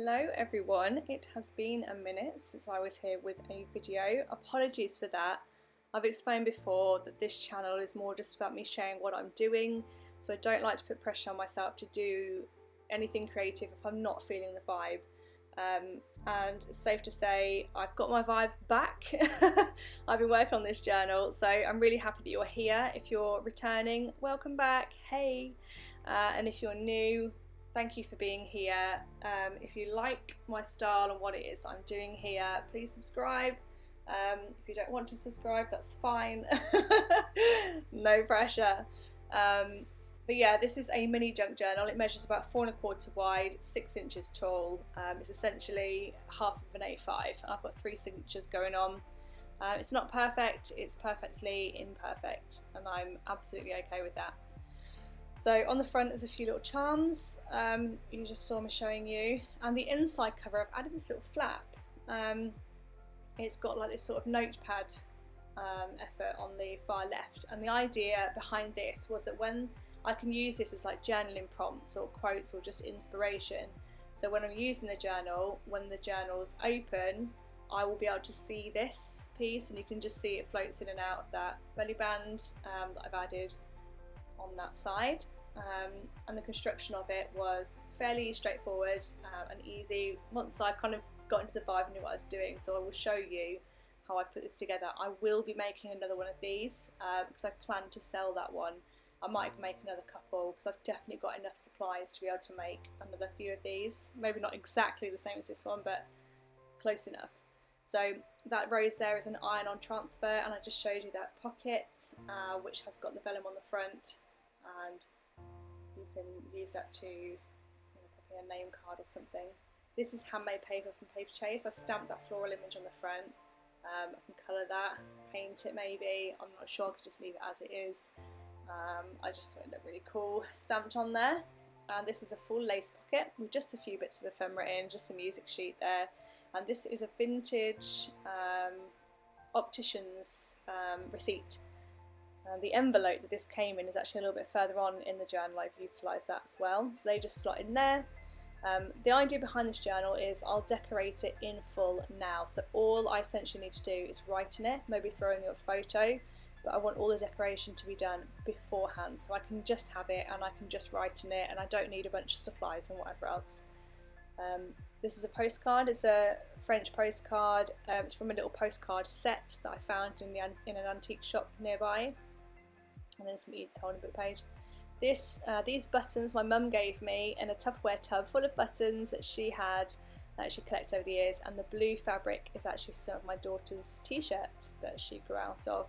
Hello everyone, it has been a minute since I was here with a video. Apologies for that. I've explained before that this channel is more just about me sharing what I'm doing, so I don't like to put pressure on myself to do anything creative if I'm not feeling the vibe. And it's safe to say I've got my vibe back. I've been working on this journal, so I'm really happy that you're here. If you're returning, welcome back, hey! And if you're new, thank you for being here. If you like my style and what it is I'm doing here, please subscribe. If you don't want to subscribe, that's fine. No pressure. But yeah, this is a mini junk journal. It measures about 4¼ wide, 6 inches tall. It's essentially half of an A5. I've got 3 signatures going on. It's not perfect, it's perfectly imperfect, and I'm absolutely okay with that. So on the front there's a few little charms, you just saw me showing you, and the inside cover I've added this little flap. It's got like this sort of notepad effort on the far left, and the idea behind this was that when I can use this as like journaling prompts or quotes or just inspiration, so when I'm using the journal, when the journal's open, I will be able to see this piece, and you can just see it floats in and out of that belly band that I've added on that side, and the construction of it was fairly straightforward and easy once I kind of got into the vibe and knew what I was doing. So I will show you how I've put this together. I will be making another one of these because I plan to sell that one. I might even make another couple because I've definitely got enough supplies to be able to make another few of these. Maybe not exactly the same as this one, but close enough. So that rose there is an iron-on transfer, and I just showed you that pocket which has got the vellum on the front, and you can use that to pop in a name card or something. This is handmade paper from Paper Chase. I stamped that floral image on the front. I can colour that, paint it maybe, I'm not sure, I could just leave it as it is. I just thought it looked really cool stamped on there. And this is a full lace pocket with just a few bits of ephemera in, just a music sheet there. And this is a vintage optician's receipt. And the envelope that this came in is actually a little bit further on in the journal. I've utilised that as well. So they just slot in there. The idea behind this journal is I'll decorate it in full now. So all I essentially need to do is write in it, maybe throw in the odd photo, but I want all the decoration to be done beforehand, so I can just have it and I can just write in it, and I don't need a bunch of supplies and whatever else. This is a postcard. It's a French postcard. It's from a little postcard set that I found in an antique shop nearby, and then some Edith Holden book page. These buttons my mum gave me in a Tupperware tub full of buttons that she had that she collected over the years, and the blue fabric is actually some of my daughter's t-shirts that she grew out of.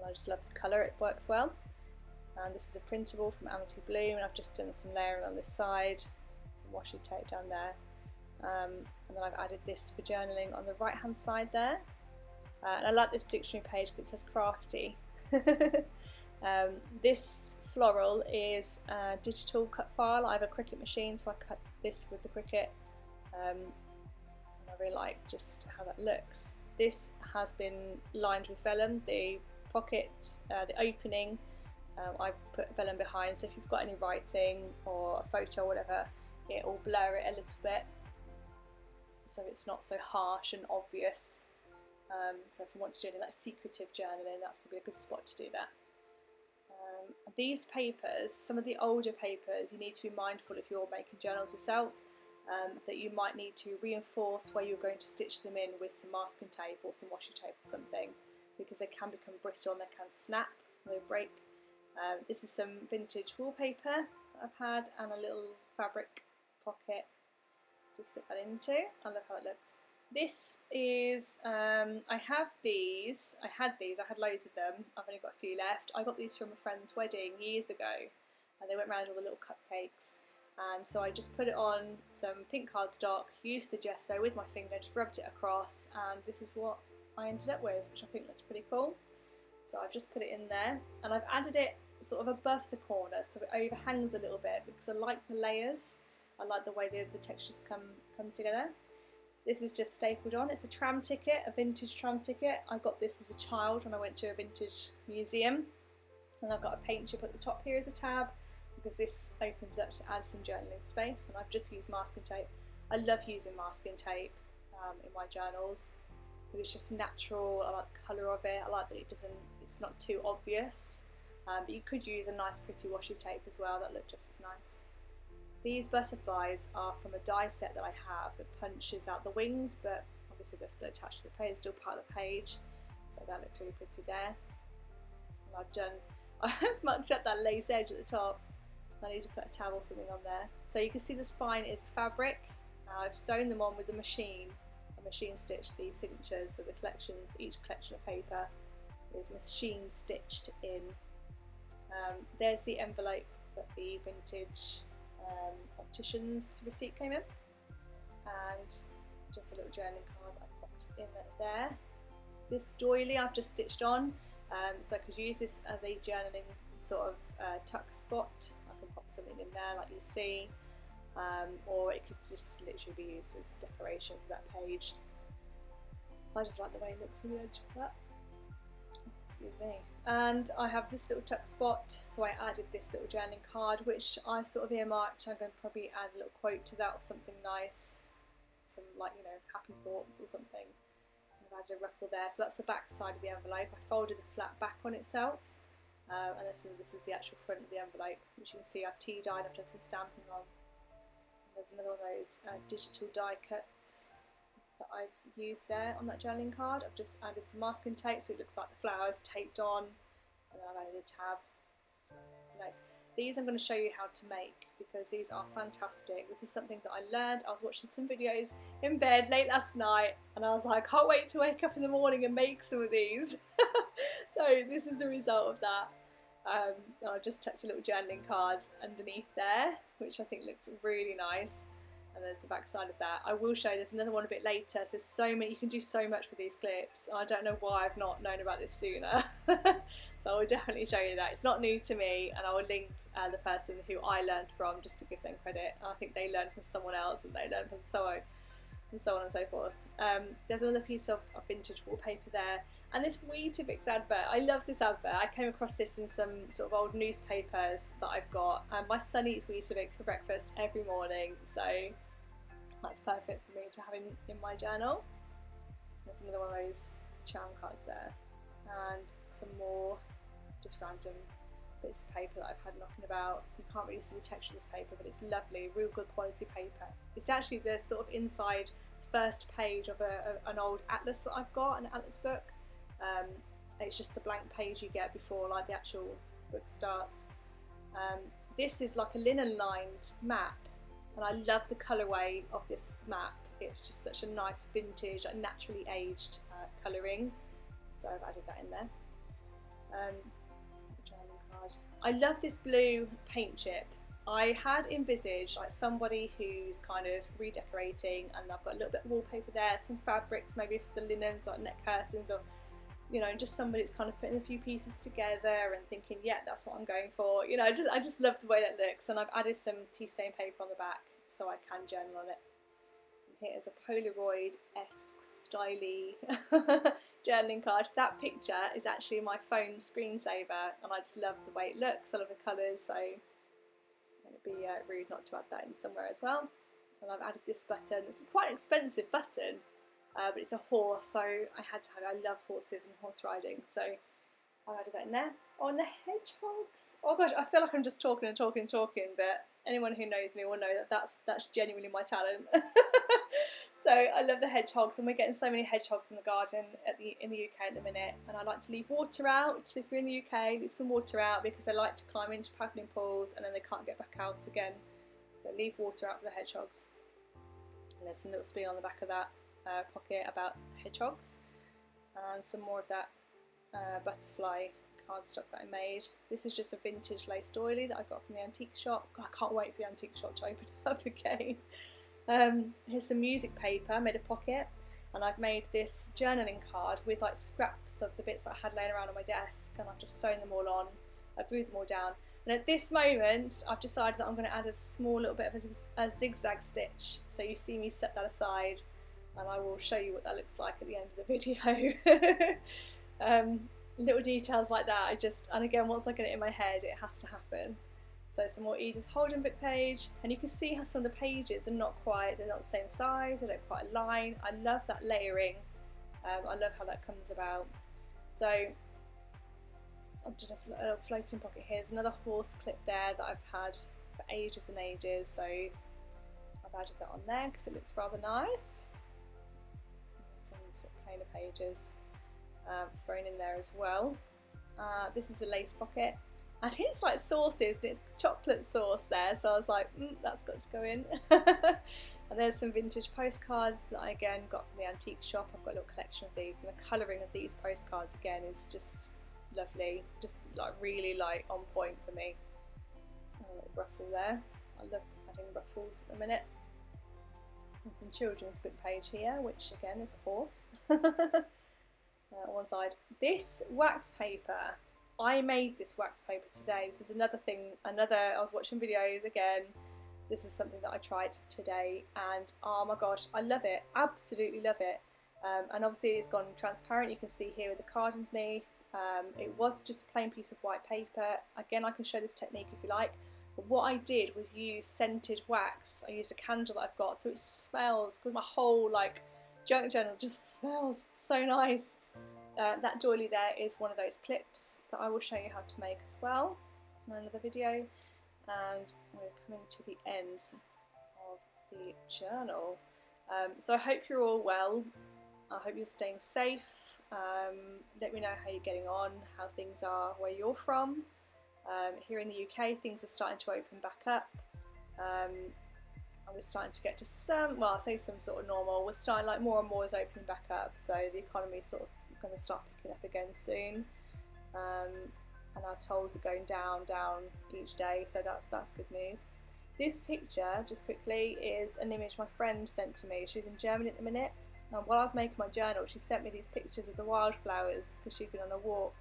I just love the colour, it works well. And this is a printable from Amity Bloom, and I've just done some layering on this side, some washi tape down there, and then I've added this for journaling on the right hand side there. And I like this dictionary page because it says crafty. This floral is a digital cut file. I have a Cricut machine, so I cut this with the Cricut, and I really like just how that looks. This has been lined with vellum. The pocket, the opening, I've put vellum behind, so if you've got any writing or a photo or whatever, it will blur it a little bit so it's not so harsh and obvious. So if you want to do any like secretive journaling, that's probably a good spot to do that. These papers, some of the older papers, you need to be mindful if you're making journals yourself, that you might need to reinforce where you're going to stitch them in with some masking tape or some washi tape or something, because they can become brittle and they can snap, they break. This is some vintage wallpaper that I've had, and a little fabric pocket to stick that into. I love how it looks. This is, I had these, I had loads of them, I've only got a few left. I got these from a friend's wedding years ago, and they went around all the little cupcakes, and so I just put it on some pink cardstock, used the gesso with my finger, just rubbed it across, and this is what I ended up with, which I think looks pretty cool. So I've just put it in there, and I've added it sort of above the corner so it overhangs a little bit because I like the layers. I like the way the textures come together. This is just stapled on. It's a tram ticket, a vintage tram ticket. I got this as a child when I went to a vintage museum, and I've got a paint chip at the top here as a tab because this opens up to add some journaling space, and I've just used masking tape I love using masking tape in my journals. It's just natural. I like the colour of it. I like that it's not too obvious. But you could use a nice pretty washi tape as well, that look just as nice. These butterflies are from a die set that I have that punches out the wings, but obviously they're still attached to the page, still part of the page. So that looks really pretty there. And I've mucked up that lace edge at the top. I need to put a tab or something on there. So you can see the spine is fabric. I've sewn them on with the machine. I machine stitched these signatures, so the collection, each collection of paper is machine stitched in. There's the envelope that the vintage optician's receipt came in, and just a little journaling card that I popped in there. This doily I've just stitched on, so I could use this as a journaling sort of tuck spot. I can pop something in there like you see, or it could just literally be used as decoration for that page. I just like the way it looks on the edge of that. Excuse me. And I have this little tuck spot, so I added this little journaling card, which I sort of earmarked. I'm going to probably add a little quote to that or something nice, some like, you know, happy thoughts or something. I've added a ruffle there, so that's the back side of the envelope. I folded the flap back on itself, and this is the actual front of the envelope, which you can see I've tea-dyed, I've done some stamping on. And there's another one of those digital die cuts that I've used there on that journaling card. I've just added some masking tape so it looks like the flowers taped on, and then I've added a tab. So nice. These I'm going to show you how to make, because these are fantastic. This is something that I learned. I was watching some videos in bed late last night, and I was like, I can't wait to wake up in the morning and make some of these. So this is the result of that. And I've just tucked a little journaling card underneath there, which I think looks really nice. And there's the back side of that. I will show you, there's another one a bit later. So there's so many, you can do so much with these clips. I don't know why I've not known about this sooner. So I will definitely show you that. It's not new to me, and I will link the person who I learned from, just to give them credit. I think they learned from someone else, and they learned from so on and so forth. There's another piece of vintage wallpaper there, and this Weetabix advert. I love this advert. I came across this in some sort of old newspapers that I've got, and my son eats Weetabix for breakfast every morning, so that's perfect for me to have in my journal. There's another one of those charm cards there, and some more just random bits of paper that I've had knocking about. You can't really see the texture of this paper, but it's lovely, real good quality paper. It's actually the sort of inside first page of an old atlas that I've got, an atlas book. It's just the blank page you get before like the actual book starts. This is like a linen lined map, and I love the colourway of this map. It's just such a nice vintage, naturally aged colouring, so I've added that in there. Card. I love this blue paint chip. I had envisaged like somebody who's kind of redecorating, and I've got a little bit of wallpaper there, some fabrics maybe for the linens, like neck curtains, or you know, just somebody that's kind of putting a few pieces together and thinking, yeah, that's what I'm going for. You know, I just love the way that looks, and I've added some tea stain paper on the back so I can journal on it. Here's a Polaroid-esque styly journaling card. That picture is actually my phone screensaver, and I just love the way it looks. I love the colours, so it'd be rude not to add that in somewhere as well. And I've added this button. This is quite an expensive button, but it's a horse, so I had to have it. I love horses and horse riding, so I've added that in there. Oh, and the hedgehogs. Oh gosh, I feel like I'm just talking and talking and talking, but anyone who knows me will know that that's genuinely my talent. So I love the hedgehogs, and we're getting so many hedgehogs in the garden in the UK at the minute, and I like to leave water out. So if you're in the UK, leave some water out, because they like to climb into paddling pools and then they can't get back out again. So leave water out for the hedgehogs. And there's some little spiel on the back of that pocket about hedgehogs, and some more of that butterfly cardstock that I made. This is just a vintage lace doily that I got from the antique shop. God, I can't wait for the antique shop to open up again. Here's some music paper. I made a pocket, and I've made this journaling card with like scraps of the bits that I had laying around on my desk, and I've just sewn them all on. I glued them all down, and at this moment I've decided that I'm going to add a small little bit of a zigzag stitch, so you see me set that aside, and I will show you what that looks like at the end of the video. Little details like that, and again, once I get it in my head, it has to happen. So some more Edith Holden book page, and you can see how some of the pages are not quite, they're not the same size, they don't quite align. I love that layering. I love how that comes about. So I've done a little floating pocket here. There's another horse clip there that I've had for ages and ages, so I've added that on there because it looks rather nice. Some sort of plainer pages thrown in there as well. This is a lace pocket, and it's like sauces, and it's chocolate sauce there, so I was like, that's got to go in. And there's some vintage postcards that I again got from the antique shop. I've got a little collection of these, and the colouring of these postcards again is just lovely, just like really like on point for me. A little ruffle there. I love adding ruffles at the minute. And some children's book page here, which again is a horse. On one side. This wax paper, I made this wax paper today. This is another thing, I was watching videos again. This is something that I tried today, and oh my gosh, I love it, absolutely love it. And obviously it's gone transparent, you can see here with the card underneath. It was just a plain piece of white paper. Again, I can show this technique if you like. But what I did was use scented wax. I used a candle that I've got, so it smells, because my whole like junk journal just smells so nice. That doily there is one of those clips that I will show you how to make as well in another video. And we're coming to the end of the journal. So I hope you're all well. I hope you're staying safe. Let me know how you're getting on, how things are where you're from. Here in the UK, things are starting to open back up. And we're starting to get to some, well, I say some sort of normal. We're starting, like, more and more is opening back up. So the economy's sort of going to start picking up again soon. And our tolls are going down each day, so that's good news. This picture, just quickly, is an image my friend sent to me. She's in Germany at the minute, and while I was making my journal, she sent me these pictures of the wildflowers because she'd been on a walk,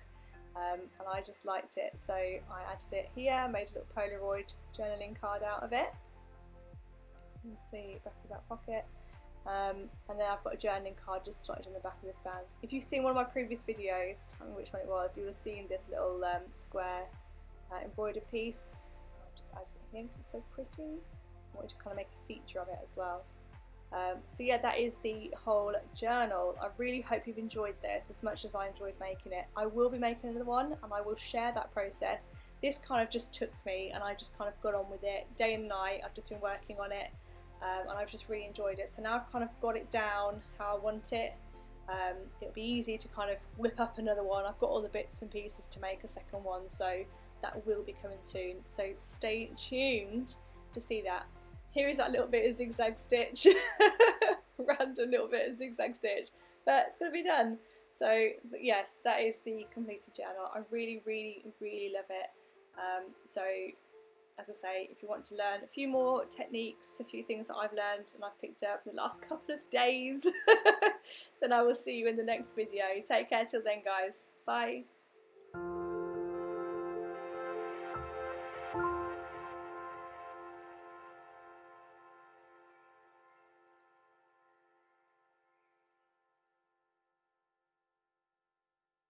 and I just liked it, so I added it here, made a little Polaroid journaling card out of it. Here's the back of that pocket. And then I've got a journaling card just slotted on the back of this band. If you've seen one of my previous videos, I can't remember which one it was, you will have seen this little square embroidered piece. I've just added it here because it's so pretty. I wanted to kind of make a feature of it as well. So yeah, that is the whole journal. I really hope you've enjoyed this as much as I enjoyed making it. I will be making another one, and I will share that process. This kind of just took me, and I just kind of got on with it day and night. I've just been working on it. And I've just really enjoyed it. So now I've kind of got it down how I want it. It'll be easy to kind of whip up another one. I've got all the bits and pieces to make a second one, so that will be coming soon. So stay tuned to see that. Here is that little bit of zigzag stitch. Random little bit of zigzag stitch. But it's going to be done. So yes, that is the completed journal. I really, really, really love it. So as I say, if you want to learn a few more techniques, a few things that I've learned and I've picked up in the last couple of days, then I will see you in the next video. Take care till then, guys. Bye.